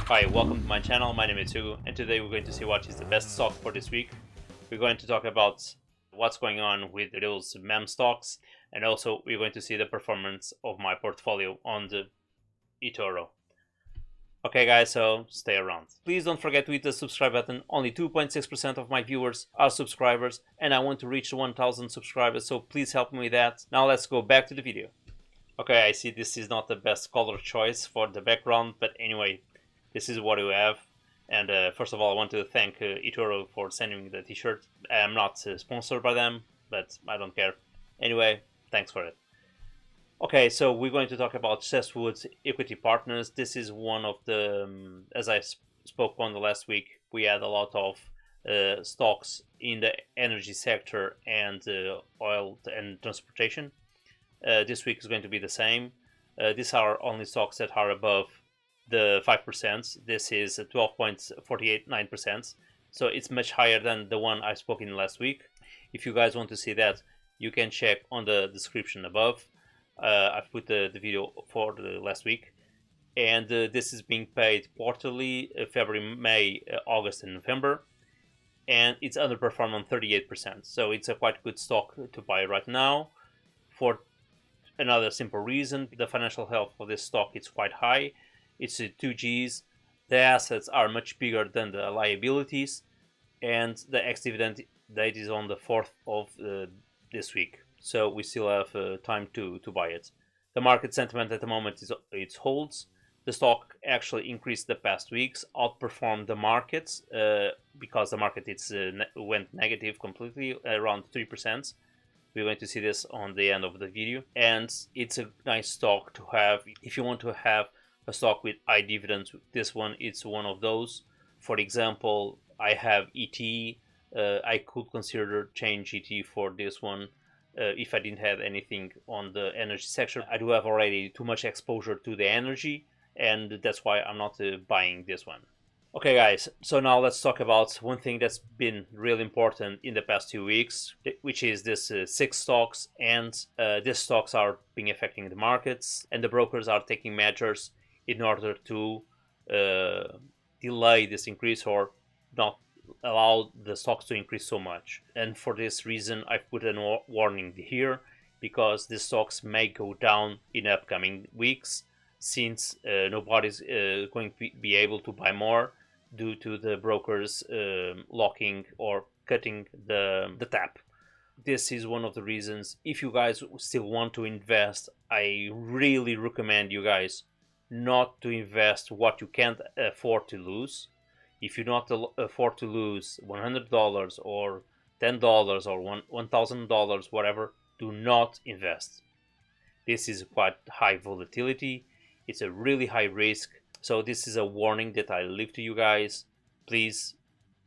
Hi, welcome to my channel. My name is Hugo, and today we're going to see what is the best stock for this week. We're going to talk about what's going on with those meme stocks, and also we're going to see the performance of my portfolio on the etoro. Okay guys, so stay around. Please don't forget to hit the subscribe button. Only 2.6% of my viewers are subscribers, and I want to reach 1,000 subscribers, so please help me with that. Now let's go back to the video. Okay, I see this is not the best color choice for the background, but anyway, this is what we have. And first of all, I want to thank etoro for sending me the t-shirt. I'm not sponsored by them, but I don't care. Anyway, thanks for it. Okay, so we're going to talk about Chesswood Equity Partners. This is one of the, as I spoke on the last week, we had a lot of stocks in the energy sector and oil and transportation. This week is going to be the same. These are only stocks that are above the 5%. This is 12.489%. So it's much higher than the one I spoke in last week. If you guys want to see that, you can check on the description above. I've put the video for the last week. And this is being paid quarterly, February, May, August, and November. And it's underperformed on 38%. So it's a quite good stock to buy right now. For another simple reason, the financial health of this stock is quite high. It's 2Gs. The assets are much bigger than the liabilities, and the ex-dividend date is on the 4th of this week. So we still have time to buy it. The market sentiment at the moment is it holds. The stock actually increased the past weeks, outperformed the markets because the market went negative completely, around 3%. We're going to see this on the end of the video, and it's a nice stock to have if you want to have a stock with high dividends. This one, it's one of those. For example, I have ET. I could consider change ET for this one if I didn't have anything on the energy sector. I do have already too much exposure to the energy, and that's why I'm not buying this one. Okay guys, so now let's talk about one thing that's been really important in the past 2 weeks, which is this 6 stocks, and these stocks are being affecting the markets, and the brokers are taking measures in order to delay this increase or not allow the stocks to increase so much. And for this reason, I've put a warning here, because the stocks may go down in upcoming weeks, since nobody's going to be able to buy more due to the brokers locking or cutting the tap. This is one of the reasons. If you guys still want to invest, I really recommend you guys not to invest what you can't afford to lose. If you not afford to lose $100 or $10 or $1,000, whatever, do not invest. This is quite high volatility. It's a really high risk. So this is a warning that I leave to you guys. Please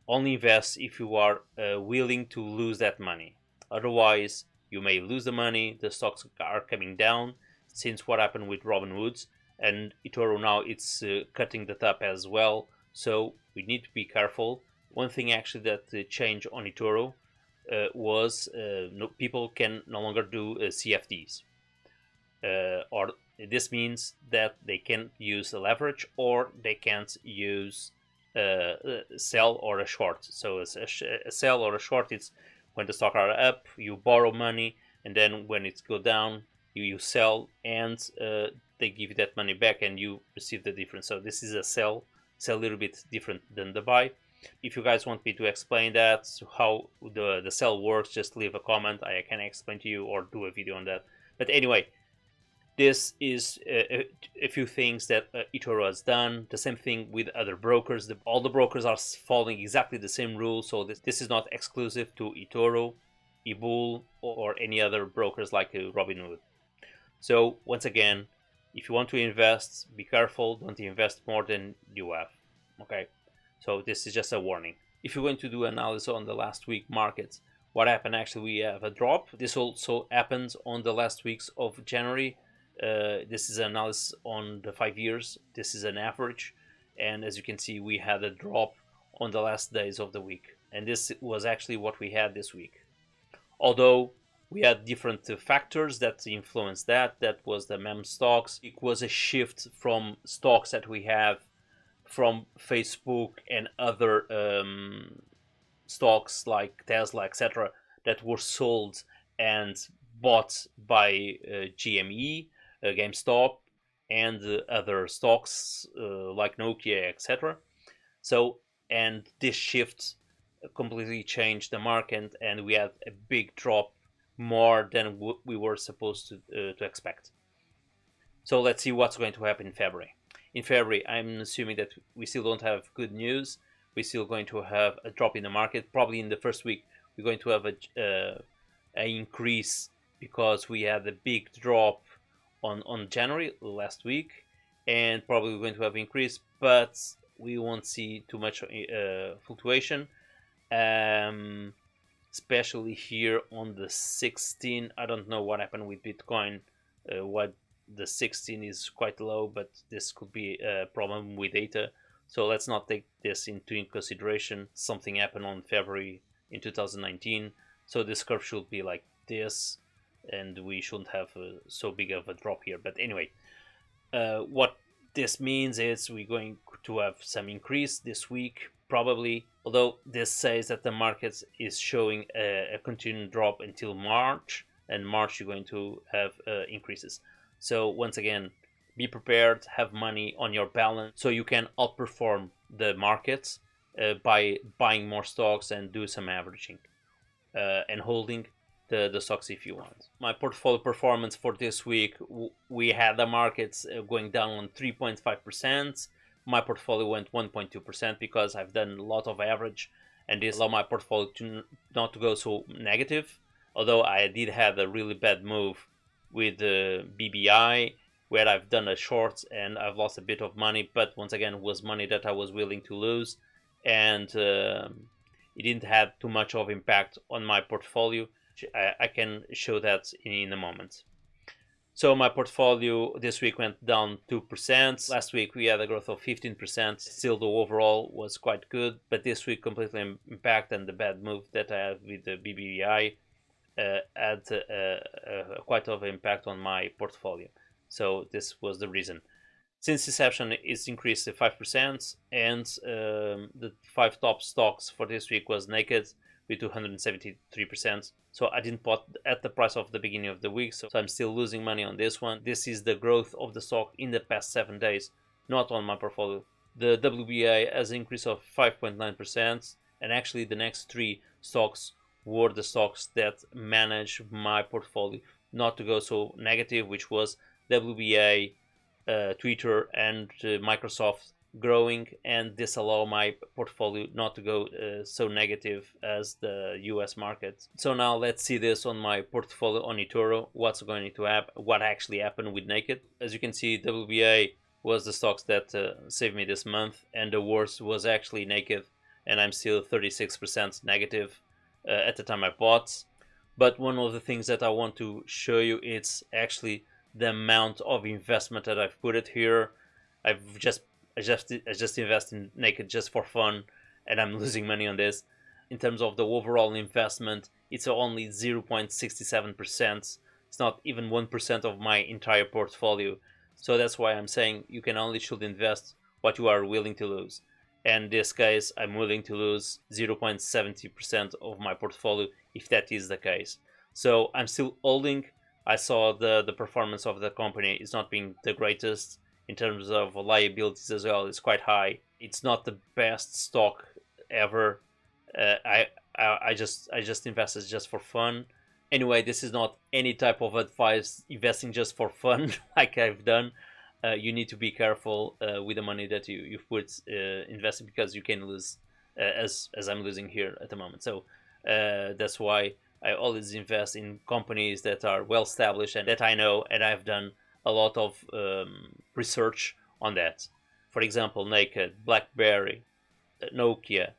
only invest if you are willing to lose that money. Otherwise, you may lose the money. The stocks are coming down since what happened with Robinwood, and etoro now it's cutting the top as well. So we need to be careful. One thing actually that changed on etoro was people can no longer do CFDs, or this means that they can't use a leverage, or they can't use a sell or a short. So a sell or a short, it's when the stock are up, you borrow money, and then when it's go down, you sell, and they give you that money back, and you receive the difference. So this is a sell. It's a little bit different than the buy. If you guys want me to explain that, how the sell works, just leave a comment. I can explain to you or do a video on that. But anyway, this is a few things that etoro has done. The same thing with other brokers. All the brokers are following exactly the same rules. So this is not exclusive to etoro, ebull, or any other brokers like Robinwood. So once again, if you want to invest, be careful. Don't invest more than you have. Okay. So this is just a warning. If you're going to do analysis on the last week markets, what happened? Actually, we have a drop. This also happens on the last weeks of January. This is an analysis on the 5 years. This is an average, and as you can see, we had a drop on the last days of the week, and this was actually what we had this week. Although we had different factors that influenced that. That was the meme stocks. It was a shift from stocks that we have from Facebook and other stocks like Tesla, etc., that were sold and bought by GME, GameStop, and other stocks like Nokia, etc. So, and this shift completely changed the market, and we had a big drop, more than we were supposed to expect. So let's see what's going to happen in February. In February, I'm assuming that we still don't have good news. We're still going to have a drop in the market. Probably in the first week, we're going to have an increase, because we had a big drop on January last week, and probably we're going to have increase, but we won't see too much fluctuation, especially here on the 16. I don't know what happened with Bitcoin. What the 16 is quite low, but this could be a problem with data. So let's not take this into consideration. Something happened on February in 2019, so this curve should be like this, and we shouldn't have so big of a drop here. But anyway, what this means is we're going to have some increase this week, probably, although this says that the market is showing a continued drop until March, and March you're going to have increases. So once again, be prepared, have money on your balance so you can outperform the markets by buying more stocks and do some averaging and holding the stocks if you want. My portfolio performance for this week, we had the markets going down on 3.5%. My portfolio went 1.2% because I've done a lot of average, and this allowed my portfolio to not to go so negative. Although I did have a really bad move with the BBI, where I've done a short and I've lost a bit of money, but once again, it was money that I was willing to lose, and it didn't have too much of impact on my portfolio. I can show that in a moment. So my portfolio this week went down 2%. Last week we had a growth of 15%. Still, the overall was quite good, but this week completely impact, and the bad move that I had with the BBI had quite of impact on my portfolio. So this was the reason. Since inception, it's increased to 5%, and the 5 top stocks for this week was NAKD with 273%. So I didn't bought at the price of the beginning of the week, so I'm still losing money on this one. This is the growth of the stock in the past 7 days, not on my portfolio. The WBA has an increase of 5.9%, and actually the next 3 stocks were the stocks that manage my portfolio not to go so negative, which was WBA, Twitter, and Microsoft growing, and this allow my portfolio not to go so negative as the US market. So now let's see this on my portfolio on etoro, what's going to happen, what actually happened with NAKD. As you can see, WBA was the stocks that saved me this month, and the worst was actually NAKD, and I'm still 36% negative at the time I bought. But one of the things that I want to show you is actually the amount of investment that I've put it here. I just invest in NAKD just for fun, and I'm losing money on this. In terms of the overall investment, it's only 0.67%. It's not even 1% of my entire portfolio. So that's why I'm saying you can only should invest what you are willing to lose. And in this case, I'm willing to lose 0.70% of my portfolio if that is the case. So I'm still holding. I saw the performance of the company is not being the greatest. In terms of liabilities as well, it's quite high. It's not the best stock ever. I just invested just for fun. Anyway, this is not any type of advice investing just for fun like I've done. You need to be careful with the money that you've put invested, because you can lose as I'm losing here at the moment. So that's why I always invest in companies that are well established and that I know, and I've done a lot of research on that. For example, NAKD, Blackberry, Nokia,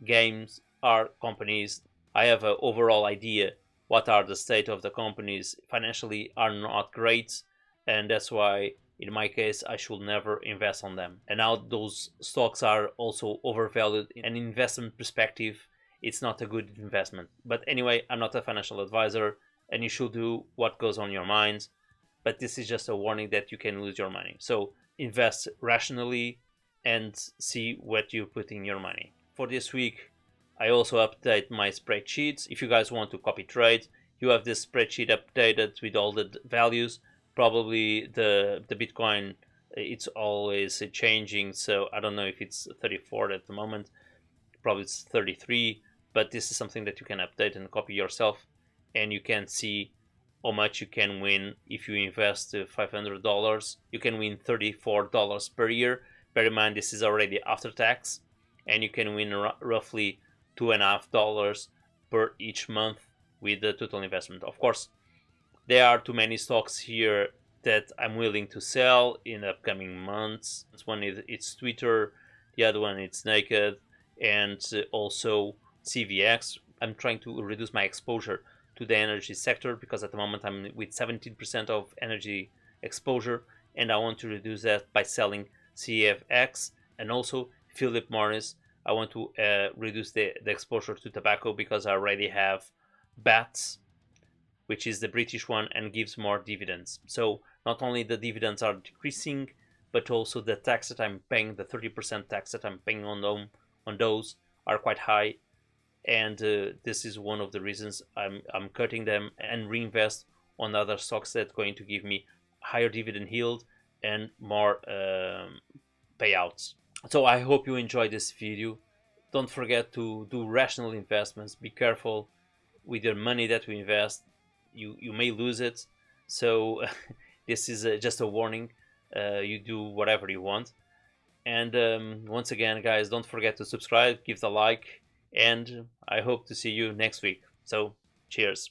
games are companies. I have an overall idea what are the state of the companies. Financially are not great, and that's why in my case I should never invest on them. And now those stocks are also overvalued. In an investment perspective, it's not a good investment. But anyway, I'm not a financial advisor, and you should do what goes on your mind. But this is just a warning that you can lose your money. So invest rationally, and see what you put in your money. For this week, I also update my spreadsheets. If you guys want to copy trade, you have this spreadsheet updated with all the values. Probably the Bitcoin, it's always changing, so I don't know if it's 34 at the moment. Probably it's 33, but this is something that you can update and copy yourself, and you can see how much you can win if you invest $500. You can win $34 per year. Bear in mind, this is already after tax, and you can win roughly $2.50 per each month with the total investment. Of course, there are too many stocks here that I'm willing to sell in the upcoming months. One is it's Twitter, the other one it's NAKD, and also CVX. I'm trying to reduce my exposure to the energy sector because at the moment I'm with 17% of energy exposure, and I want to reduce that by selling CFX and also Philip Morris. I want to reduce the exposure to tobacco because I already have BATS, which is the British one, and gives more dividends. So not only the dividends are decreasing, but also the tax that I'm paying, the 30% tax that I'm paying on those are quite high. And this is one of the reasons I'm cutting them and reinvest on other stocks that are going to give me higher dividend yield and more payouts. So I hope you enjoyed this video. Don't forget to do rational investments. Be careful with your money that you invest. You may lose it. So this is just a warning. You do whatever you want. And once again, guys, don't forget to subscribe, give the like, and I hope to see you next week. So cheers.